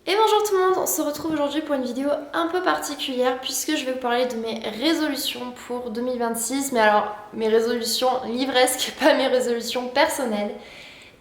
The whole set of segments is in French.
Et bonjour tout le monde, on se retrouve aujourd'hui pour une vidéo un peu particulière puisque je vais vous parler de mes résolutions pour 2026. Mais alors, mes résolutions livresques, pas mes résolutions personnelles.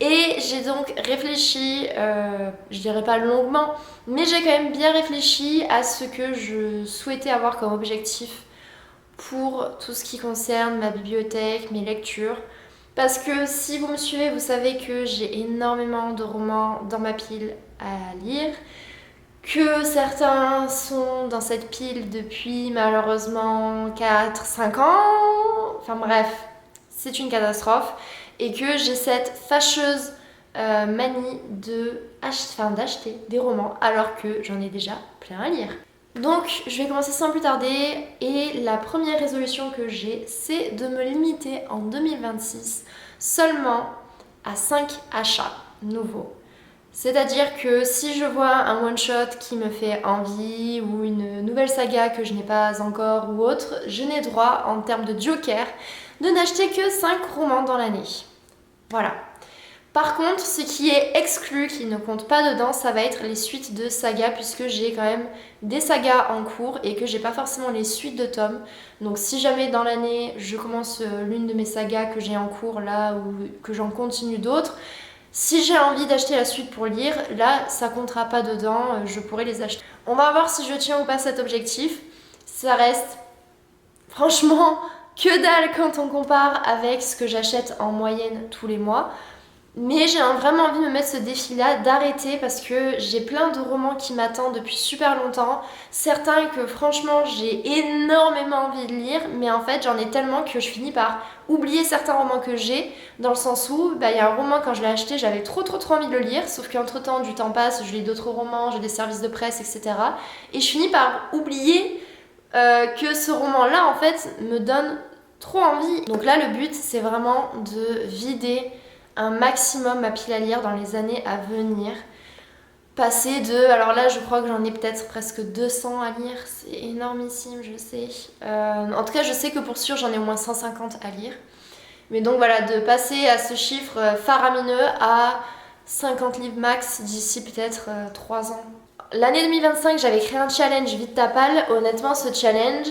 Et j'ai donc réfléchi, je dirais pas longuement, mais j'ai quand même bien réfléchi à ce que je souhaitais avoir comme objectif pour tout ce qui concerne ma bibliothèque, mes lectures. Parce que si vous me suivez, vous savez que j'ai énormément de romans dans ma pile à lire, que certains sont dans cette pile depuis malheureusement 4-5 ans, enfin bref, c'est une catastrophe, et que j'ai cette fâcheuse manie d'acheter des romans alors que j'en ai déjà plein à lire. Donc je vais commencer sans plus tarder, et la première résolution que j'ai, c'est de me limiter en 2026 seulement à 5 achats nouveaux. C'est-à-dire que si je vois un one-shot qui me fait envie ou une nouvelle saga que je n'ai pas encore ou autre, je n'ai droit en termes de joker de n'acheter que 5 romans dans l'année. Voilà. Par contre, ce qui est exclu, qui ne compte pas dedans, ça va être les suites de sagas, puisque j'ai quand même des sagas en cours et que j'ai pas forcément les suites de tomes. Donc si jamais dans l'année je commence l'une de mes sagas que j'ai en cours là, ou que j'en continue d'autres, si j'ai envie d'acheter la suite pour lire, là ça comptera pas dedans, je pourrai les acheter. On va voir si je tiens ou pas cet objectif. Ça reste franchement que dalle quand on compare avec ce que j'achète en moyenne tous les mois. Mais j'ai vraiment envie de me mettre ce défi-là, d'arrêter, parce que j'ai plein de romans qui m'attendent depuis super longtemps. Certains que franchement j'ai énormément envie de lire, mais en fait j'en ai tellement que je finis par oublier certains romans que j'ai, dans le sens où il y a un roman, quand je l'ai acheté, j'avais trop envie de le lire, sauf qu'entre temps du temps passe, je lis d'autres romans, j'ai des services de presse, etc. Et je finis par oublier que ce roman-là en fait me donne trop envie. Donc là le but c'est vraiment de vider un maximum ma pile à lire dans les années à venir. Passer de... Alors là, je crois que j'en ai peut-être presque 200 à lire. C'est énormissime, je sais. En tout cas, je sais que pour sûr, j'en ai au moins 150 à lire. Mais donc voilà, de passer à ce chiffre faramineux à 50 livres max d'ici peut-être 3 ans. L'année 2025, j'avais créé un challenge Vide ta palle. Honnêtement, ce challenge...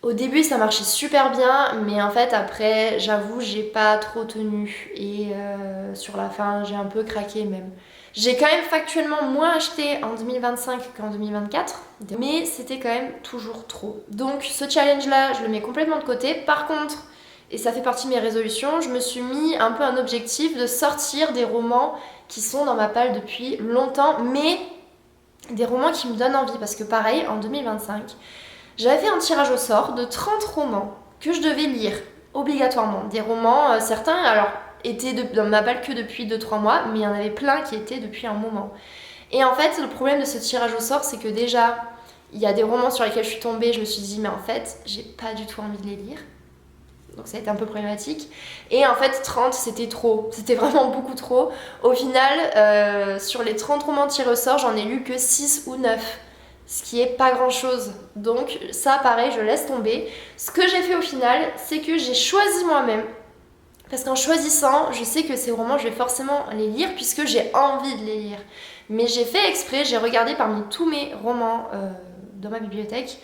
Au début ça marchait super bien, mais en fait après j'avoue j'ai pas trop tenu, et sur la fin j'ai un peu craqué même. J'ai quand même factuellement moins acheté en 2025 qu'en 2024, mais c'était quand même toujours trop. Donc ce challenge là je le mets complètement de côté. Par contre, et ça fait partie de mes résolutions, je me suis mis un peu un objectif de sortir des romans qui sont dans ma palle depuis longtemps, mais des romans qui me donnent envie, parce que pareil en 2025 j'avais fait un tirage au sort de 30 romans que je devais lire obligatoirement. Des romans, certains alors étaient dans ma balle que depuis 2-3 mois, mais il y en avait plein qui étaient depuis un moment. Et en fait, le problème de ce tirage au sort, c'est que déjà, il y a des romans sur lesquels je suis tombée, je me suis dit, mais en fait, j'ai pas du tout envie de les lire. Donc ça a été un peu problématique. Et en fait, 30, c'était trop. C'était vraiment beaucoup trop. Au final, sur les 30 romans tirés au sort, j'en ai lu que 6 ou 9. Ce qui est pas grand chose. Donc ça pareil, je laisse tomber. Ce que j'ai fait au final, c'est que j'ai choisi moi-même. Parce qu'en choisissant, je sais que ces romans, je vais forcément les lire puisque j'ai envie de les lire. Mais j'ai fait exprès, j'ai regardé parmi tous mes romans dans ma bibliothèque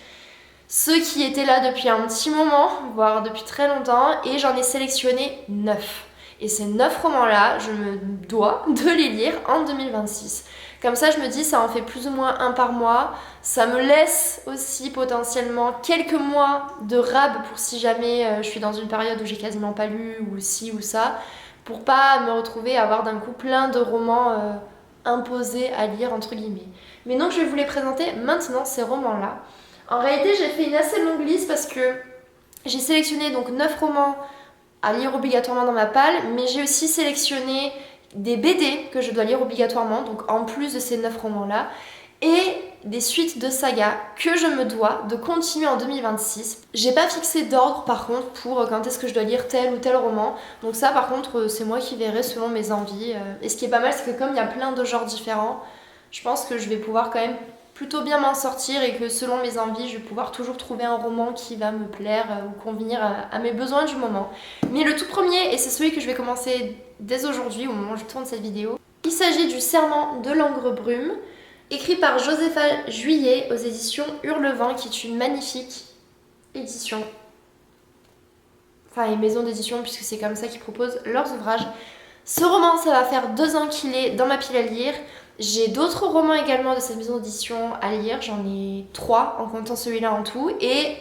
ceux qui étaient là depuis un petit moment, voire depuis très longtemps, et j'en ai sélectionné 9. Et ces 9 romans-là, je me dois de les lire en 2026. Comme ça, je me dis, ça en fait plus ou moins un par mois. Ça me laisse aussi potentiellement quelques mois de rab pour si jamais je suis dans une période où j'ai quasiment pas lu, ou ci ou ça, pour pas me retrouver à avoir d'un coup plein de romans imposés à lire, entre guillemets. Mais donc, je vais vous les présenter maintenant, ces romans-là. En réalité, j'ai fait une assez longue liste parce que j'ai sélectionné donc 9 romans à lire obligatoirement dans ma palle, mais j'ai aussi sélectionné des BD que je dois lire obligatoirement, donc en plus de ces 9 romans-là, et des suites de sagas que je me dois de continuer en 2026. J'ai pas fixé d'ordre par contre pour quand est-ce que je dois lire tel ou tel roman, donc ça par contre c'est moi qui verrai selon mes envies. Et ce qui est pas mal, c'est que comme il y a plein de genres différents, je pense que je vais pouvoir quand même plutôt bien m'en sortir, et que selon mes envies, je vais pouvoir toujours trouver un roman qui va me plaire ou convenir à mes besoins du moment. Mais le tout premier, et c'est celui que je vais commencer dès aujourd'hui, au moment où je tourne cette vidéo, il s'agit du Serment de l'Angre Brume écrit par Josepha Juillet aux éditions Hurlevent, qui est une magnifique édition. Enfin, une maison d'édition, puisque c'est comme ça qu'ils proposent leurs ouvrages. Ce roman, ça va faire 2 ans qu'il est dans ma pile à lire. J'ai d'autres romans également de cette maison d'édition à lire, j'en ai 3 en comptant celui-là en tout, et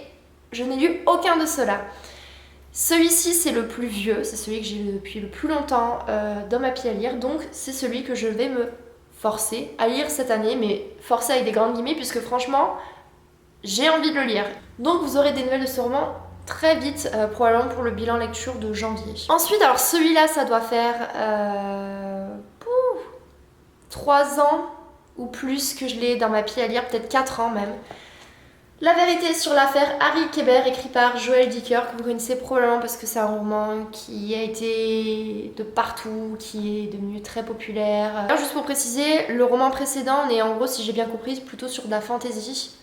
je n'ai lu aucun de ceux-là. Celui-ci c'est le plus vieux, c'est celui que j'ai depuis le plus longtemps dans ma pile à lire, donc c'est celui que je vais me forcer à lire cette année, mais forcer avec des grandes guillemets puisque franchement j'ai envie de le lire. Donc vous aurez des nouvelles de ce roman très vite, probablement pour le bilan lecture de janvier. Ensuite, alors celui-là ça doit faire 3 ans ou plus que je l'ai dans ma pile à lire, peut-être 4 ans même. La vérité sur l'affaire Harry Kéber, écrit par Joël Dicker, que vous connaissez probablement parce que c'est un roman qui a été de partout, qui est devenu très populaire. Alors juste pour préciser, le roman précédent, on est en gros, si j'ai bien compris, plutôt sur de la fantasy.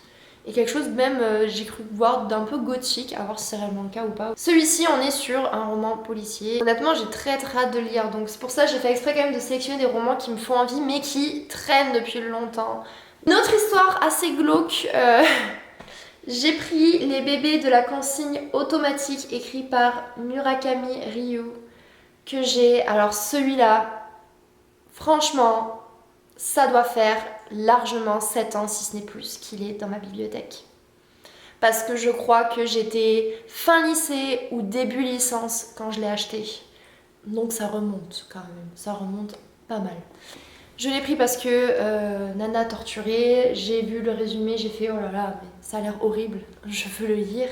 Et quelque chose même, j'ai cru voir d'un peu gothique, à voir si c'est réellement le cas ou pas. Celui-ci, on est sur un roman policier. Honnêtement, j'ai très hâte de le lire, donc c'est pour ça que j'ai fait exprès quand même de sélectionner des romans qui me font envie, mais qui traînent depuis longtemps. Une autre histoire assez glauque, j'ai pris Les bébés de la consigne automatique, écrit par Murakami Ryu, que j'ai... Alors celui-là, franchement, ça doit faire largement 7 ans, si ce n'est plus, qu'il est dans ma bibliothèque. Parce que je crois que j'étais fin lycée ou début licence quand je l'ai acheté. Donc ça remonte quand même, ça remonte pas mal. Je l'ai pris parce que Nana torturée, j'ai vu le résumé, j'ai fait oh là là, mais ça a l'air horrible, je veux le lire.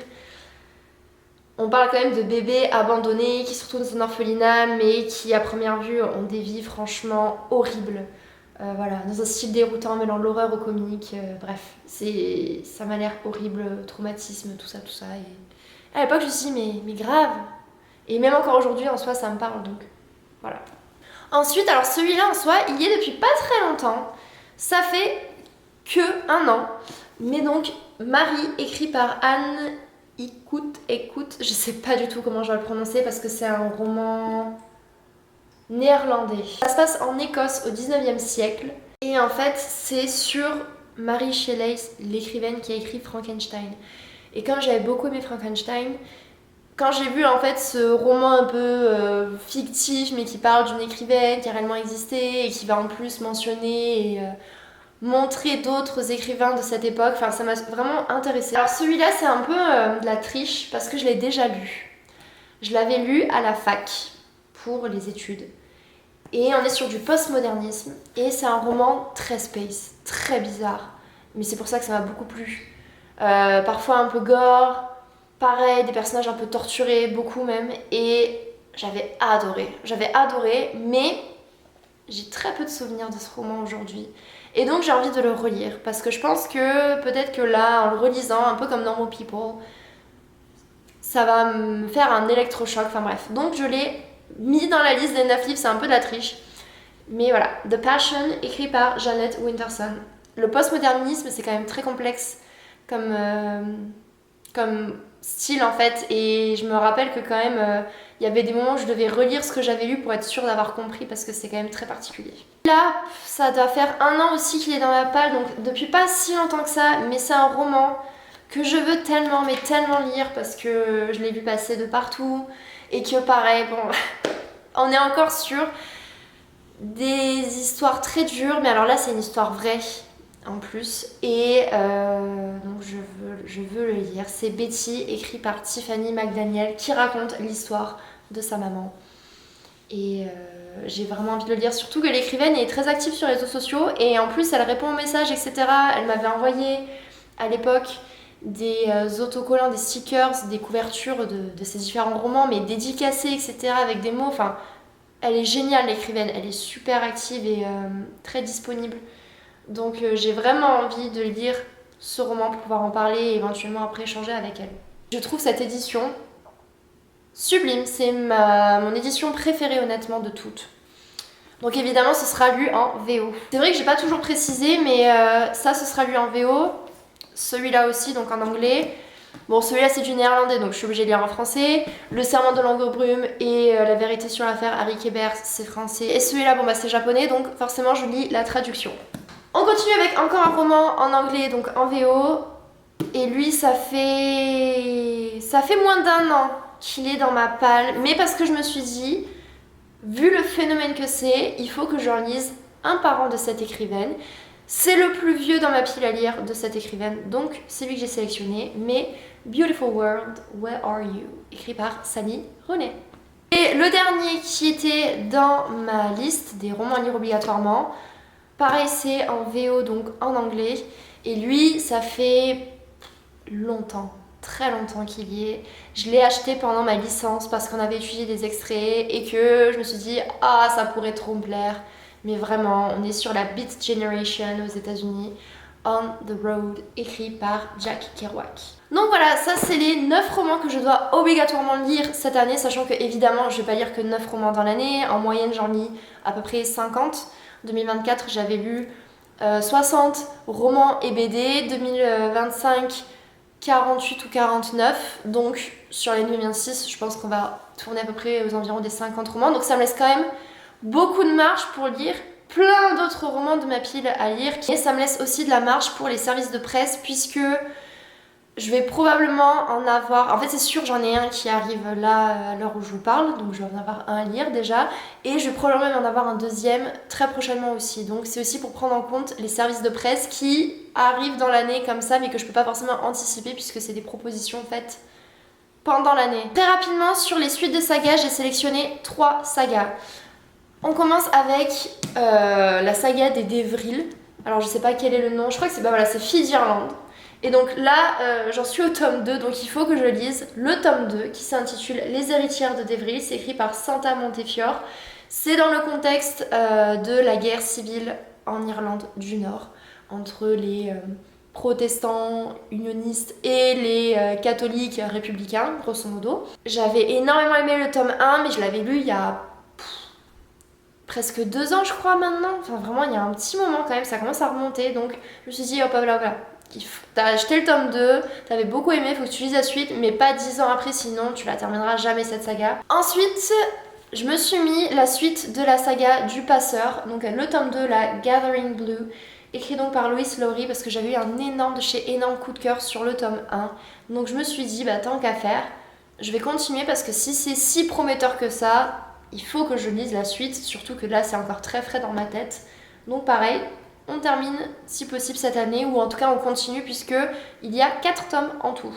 On parle quand même de bébés abandonnés qui se retrouvent dans un orphelinat mais qui à première vue ont des vies franchement horribles. Voilà, dans un style déroutant mêlant l'horreur au comique, bref, ça m'a l'air horrible, traumatisme, tout ça. Et à l'époque je me suis dit mais grave. Et même encore aujourd'hui en soi ça me parle donc voilà. Ensuite, alors celui-là en soi, il y est depuis pas très longtemps. Ça fait que 1 an. Mais donc, Marie, écrit par Anne Écoute, je sais pas du tout comment je vais le prononcer parce que c'est un roman néerlandais. Ça se passe en Écosse au 19e siècle. Et en fait, c'est sur Mary Shelley, l'écrivaine qui a écrit Frankenstein. Et comme j'avais beaucoup aimé Frankenstein, quand j'ai vu en fait ce roman un peu fictif mais qui parle d'une écrivaine qui a réellement existé et qui va en plus mentionner et montrer d'autres écrivains de cette époque, enfin ça m'a vraiment intéressée. Alors celui-là c'est un peu de la triche parce que je l'ai déjà lu. Je l'avais lu à la fac pour les études. Et on est sur du postmodernisme et c'est un roman très space, très bizarre. Mais c'est pour ça que ça m'a beaucoup plu. Parfois un peu gore. Pareil, des personnages un peu torturés, beaucoup même, et j'avais adoré, mais j'ai très peu de souvenirs de ce roman aujourd'hui. Et donc j'ai envie de le relire, parce que je pense que peut-être que là, en le relisant, un peu comme Normal People, ça va me faire un électrochoc, enfin bref. Donc je l'ai mis dans la liste des 9 livres, c'est un peu de la triche. Mais voilà, The Passion, écrit par Janet Winterson. Le postmodernisme, c'est quand même très complexe comme style en fait, et je me rappelle que quand même il y avait des moments où je devais relire ce que j'avais lu pour être sûre d'avoir compris parce que c'est quand même très particulier. Là, ça doit faire 1 an aussi qu'il est dans ma palle, donc depuis pas si longtemps que ça, mais c'est un roman que je veux tellement, mais tellement lire parce que je l'ai vu passer de partout et que pareil, bon, on est encore sur des histoires très dures, mais alors là c'est une histoire vraie en plus et donc je veux le lire. C'est Betty, écrit par Tiffany McDaniel, qui raconte l'histoire de sa maman et j'ai vraiment envie de le lire, surtout que l'écrivaine est très active sur les réseaux sociaux et en plus elle répond aux messages etc. Elle m'avait envoyé à l'époque des autocollants, des stickers, des couvertures de ses différents romans mais dédicacés etc. avec des mots, enfin elle est géniale l'écrivaine, elle est super active et très disponible. Donc j'ai vraiment envie de lire ce roman pour pouvoir en parler et éventuellement après échanger avec elle. Je trouve cette édition sublime, c'est mon édition préférée honnêtement de toutes. Donc évidemment ce sera lu en VO. C'est vrai que j'ai pas toujours précisé mais ça ce sera lu en VO, celui-là aussi donc en anglais. Bon celui-là c'est du néerlandais donc je suis obligée de lire en français. Le serment de Langue-Brume et la vérité sur l'affaire Harry Kéber c'est français. Et celui-là bon bah c'est japonais donc forcément je lis la traduction. On continue avec encore un roman en anglais, donc en VO. Et lui, ça fait moins d'1 an qu'il est dans ma palle. Mais parce que je me suis dit, vu le phénomène que c'est, il faut que j'en lise un par an de cette écrivaine. C'est le plus vieux dans ma pile à lire de cette écrivaine, donc c'est lui que j'ai sélectionné. Mais Beautiful World, Where Are You, écrit par Sally Rooney. Et le dernier qui était dans ma liste des romans à lire obligatoirement, pareil, c'est en VO, donc en anglais. Et lui, ça fait longtemps, très longtemps qu'il y est. Je l'ai acheté pendant ma licence parce qu'on avait étudié des extraits et que je me suis dit, ah, ça pourrait trop me plaire. Mais vraiment, on est sur la Beat Generation aux États-Unis. On the Road, écrit par Jack Kerouac. Donc voilà, ça c'est les 9 romans que je dois obligatoirement lire cette année, sachant que évidemment je vais pas lire que 9 romans dans l'année. En moyenne, j'en lis à peu près 50. En 2024, j'avais lu 60 romans et BD. 2025, 48 ou 49. Donc sur l'année 2026, je pense qu'on va tourner à peu près aux environs des 50 romans. Donc ça me laisse quand même beaucoup de marge pour lire plein d'autres romans de ma pile à lire. Et ça me laisse aussi de la marge pour les services de presse, puisque je vais probablement en avoir... En fait, c'est sûr, j'en ai un qui arrive là à l'heure où je vous parle, donc je vais en avoir un à lire déjà. Et je vais probablement en avoir un deuxième très prochainement aussi. Donc c'est aussi pour prendre en compte les services de presse qui arrivent dans l'année comme ça, mais que je peux pas forcément anticiper puisque c'est des propositions faites pendant l'année. Très rapidement, sur les suites de sagas, j'ai sélectionné 3 sagas. On commence avec la saga des Devril. Alors je sais pas quel est le nom, je crois que c'est c'est Filles d'Irlande. Et donc là, j'en suis au tome 2, donc il faut que je lise le tome 2 qui s'intitule Les héritières de Devril. C'est écrit par Santa Montefiore. C'est dans le contexte de la guerre civile en Irlande du Nord entre les protestants unionistes et les catholiques républicains, grosso modo. J'avais énormément aimé le tome 1, mais je l'avais lu il y a presque 2 ans je crois maintenant, enfin vraiment il y a un petit moment quand même, ça commence à remonter, donc je me suis dit hop hop là hop là, t'as acheté le tome 2, t'avais beaucoup aimé, faut que tu lises la suite, mais pas 10 ans après, sinon tu la termineras jamais cette saga. Ensuite, je me suis mis la suite de la saga du Passeur, donc le tome 2, la Gathering Blue, écrit donc par Lois Lowry, parce que j'avais eu un énorme coup de cœur sur le tome 1, donc je me suis dit tant qu'à faire, je vais continuer parce que si c'est si prometteur que ça, il faut que je lise la suite, surtout que là c'est encore très frais dans ma tête. Donc pareil, on termine si possible cette année, ou en tout cas on continue puisque il y a 4 tomes en tout.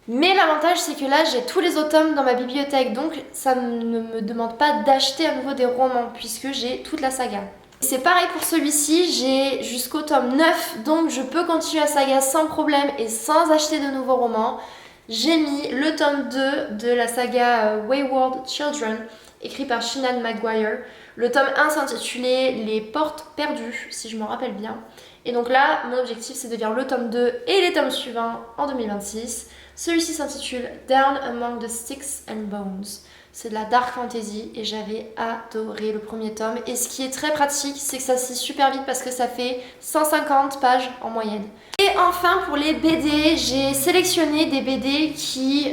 Mais l'avantage c'est que là j'ai tous les autres tomes dans ma bibliothèque, donc ça ne me demande pas d'acheter à nouveau des romans puisque j'ai toute la saga. C'est pareil pour celui-ci, j'ai jusqu'au tome 9, donc je peux continuer la saga sans problème et sans acheter de nouveaux romans. J'ai mis le tome 2 de la saga Wayward Children, écrit par Shannon Maguire. Le tome 1 s'intitulait Les Portes Perdues, si je me rappelle bien. Et donc là, mon objectif c'est de lire le tome 2 et les tomes suivants en 2026. Celui-ci s'intitule Down Among the Sticks and Bones. C'est de la dark fantasy et j'avais adoré le premier tome. Et ce qui est très pratique, c'est que ça se lit super vite parce que ça fait 150 pages en moyenne. Et enfin, pour les BD, j'ai sélectionné des BD qui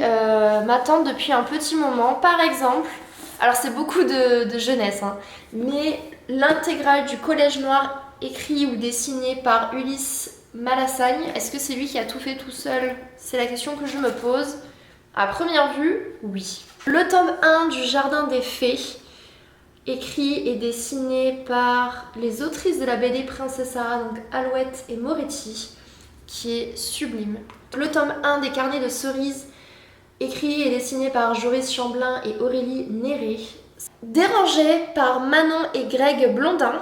m'attendent depuis un petit moment. Par exemple, alors c'est beaucoup de jeunesse, mais l'intégrale du Collège Noir écrit ou dessiné par Ulysse Malassagne. Est-ce que c'est lui qui a tout fait tout seul? C'est la question que je me pose. À première vue, oui. Le tome 1 du Jardin des Fées, écrit et dessiné par les autrices de la BD Princesse Sarah, donc Alouette et Moretti, qui est sublime. Le tome 1 des Carnets de Cerises, écrit et dessiné par Joris Chamblin et Aurélie Néré. Dérangé par Manon et Greg Blondin,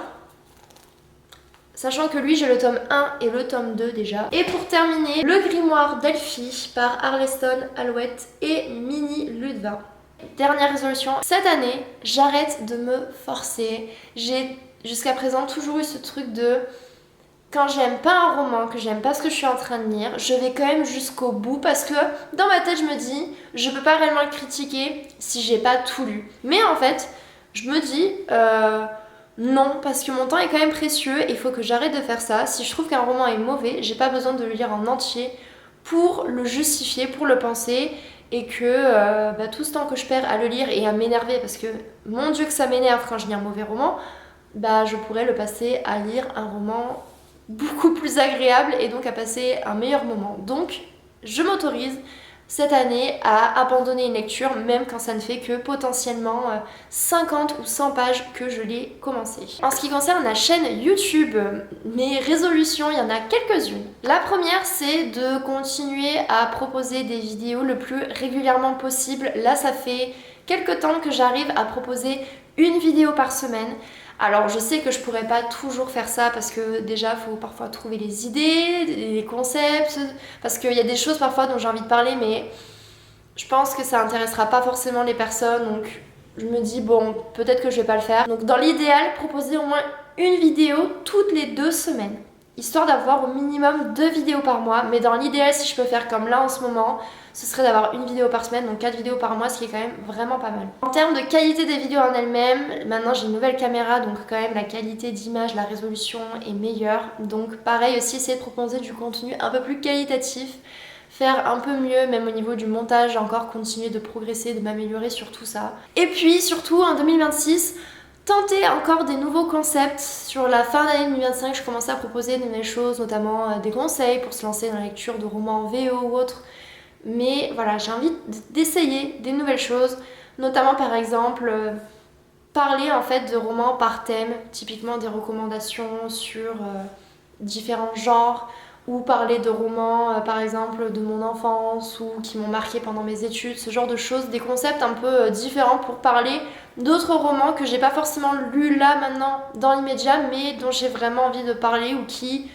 sachant que lui j'ai le tome 1 et le tome 2 déjà. Et pour terminer, Le Grimoire d'Elphie par Arleston Alouette et Minnie Ludvin. Dernière résolution, cette année j'arrête de me forcer. J'ai jusqu'à présent toujours eu ce truc de... Quand j'aime pas un roman, que j'aime pas ce que je suis en train de lire, je vais quand même jusqu'au bout parce que dans ma tête je me dis je peux pas réellement le critiquer si j'ai pas tout lu. Mais en fait, je me dis non, parce que mon temps est quand même précieux et il faut que j'arrête de faire ça. Si je trouve qu'un roman est mauvais, j'ai pas besoin de le lire en entier pour le justifier, pour le penser, et que tout ce temps que je perds à le lire et à m'énerver, parce que mon Dieu que ça m'énerve quand je lis un mauvais roman, je pourrais le passer à lire un roman beaucoup plus agréable et donc à passer un meilleur moment. Donc je m'autorise cette année à abandonner une lecture même quand ça ne fait que potentiellement 50 ou 100 pages que je l'ai commencé. En ce qui concerne la chaîne YouTube, mes résolutions, il y en a quelques-unes. La première, c'est de continuer à proposer des vidéos le plus régulièrement possible. Là, ça fait quelques temps que j'arrive à proposer une vidéo par semaine. Alors je sais que je pourrais pas toujours faire ça parce que déjà il faut parfois trouver les idées, les concepts, parce qu'il y a des choses parfois dont j'ai envie de parler mais je pense que ça intéressera pas forcément les personnes, donc je me dis bon peut-être que je vais pas le faire. Donc dans l'idéal, proposer au moins une vidéo toutes les 2 semaines, histoire d'avoir au minimum 2 vidéos par mois, mais dans l'idéal si je peux faire comme là en ce moment, ce serait d'avoir une vidéo par semaine, donc 4 vidéos par mois, ce qui est quand même vraiment pas mal. En termes de qualité des vidéos en elles-mêmes, maintenant j'ai une nouvelle caméra, donc quand même la qualité d'image, la résolution est meilleure. Donc pareil aussi, essayer de proposer du contenu un peu plus qualitatif, faire un peu mieux, même au niveau du montage, encore continuer de progresser, de m'améliorer sur tout ça. Et puis surtout en 2026, tenter encore des nouveaux concepts. Sur la fin d'année 2025, je commençais à proposer de nouvelles choses, notamment des conseils pour se lancer dans la lecture de romans en VO ou autre. Mais voilà, j'ai envie d'essayer des nouvelles choses, notamment par exemple parler en fait de romans par thème, typiquement des recommandations sur différents genres, ou parler de romans par exemple de mon enfance ou qui m'ont marqué pendant mes études, ce genre de choses, des concepts un peu différents pour parler d'autres romans que j'ai pas forcément lus là maintenant dans l'immédiat mais dont j'ai vraiment envie de parler ou qui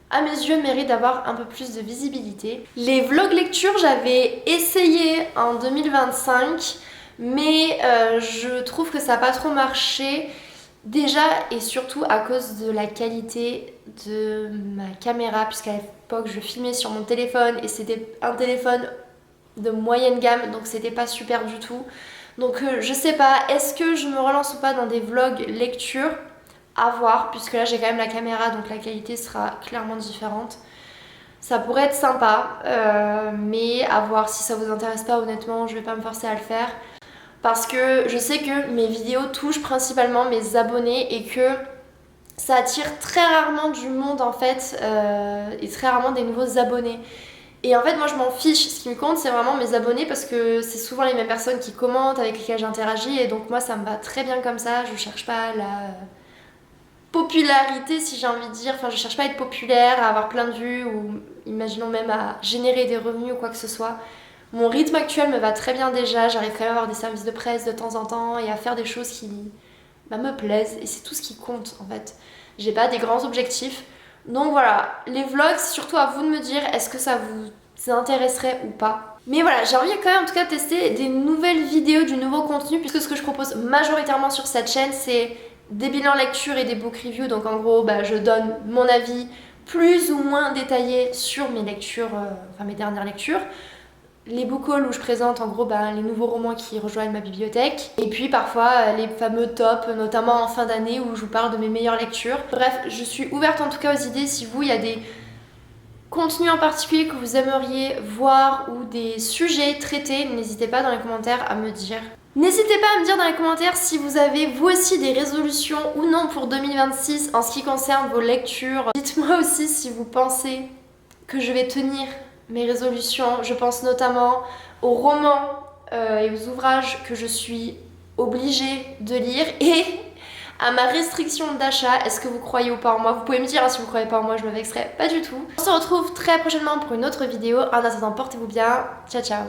à mes yeux mérite d'avoir un peu plus de visibilité. Les vlogs lecture, j'avais essayé en 2025 mais je trouve que ça n'a pas trop marché. Déjà et surtout à cause de la qualité de ma caméra, puisqu'à l'époque je filmais sur mon téléphone et c'était un téléphone de moyenne gamme donc c'était pas super du tout. Donc je sais pas, est-ce que je me relance ou pas dans des vlogs lecture? À voir, puisque là j'ai quand même la caméra donc la qualité sera clairement différente. Ça pourrait être sympa, mais à voir. Si ça vous intéresse pas, honnêtement je vais pas me forcer à le faire. Parce que je sais que mes vidéos touchent principalement mes abonnés et que ça attire très rarement du monde en fait et très rarement des nouveaux abonnés. Et en fait moi je m'en fiche, ce qui me compte c'est vraiment mes abonnés parce que c'est souvent les mêmes personnes qui commentent, avec lesquelles j'interagis et donc moi ça me va très bien comme ça, je cherche pas la popularité si j'ai envie de dire, enfin je cherche pas à être populaire, à avoir plein de vues ou imaginons même à générer des revenus ou quoi que ce soit. Mon rythme actuel me va très bien déjà, j'arrive quand même à avoir des services de presse de temps en temps et à faire des choses qui me plaisent et c'est tout ce qui compte en fait. J'ai pas des grands objectifs. Donc voilà, les vlogs, c'est surtout à vous de me dire est-ce que ça vous intéresserait ou pas. Mais voilà, j'ai envie quand même en tout cas de tester des nouvelles vidéos, du nouveau contenu puisque ce que je propose majoritairement sur cette chaîne c'est des bilans lecture et des book reviews. Donc en gros, je donne mon avis plus ou moins détaillé sur mes lectures, enfin mes dernières lectures. Les book hauls où je présente en gros les nouveaux romans qui rejoignent ma bibliothèque. Et puis parfois les fameux tops, notamment en fin d'année où je vous parle de mes meilleures lectures. Bref, je suis ouverte en tout cas aux idées. Si vous, il y a des contenus en particulier que vous aimeriez voir ou des sujets traités, n'hésitez pas dans les commentaires à me dire. N'hésitez pas à me dire dans les commentaires si vous avez vous aussi des résolutions ou non pour 2026 en ce qui concerne vos lectures. Dites-moi aussi si vous pensez que je vais tenir mes résolutions. Je pense notamment aux romans et aux ouvrages que je suis obligée de lire et à ma restriction d'achat. Est-ce que vous croyez ou pas en moi? Vous pouvez me dire si vous croyez pas en moi, je me vexerai pas du tout. On se retrouve très prochainement pour une autre vidéo. En attendant, portez-vous bien. Ciao ciao.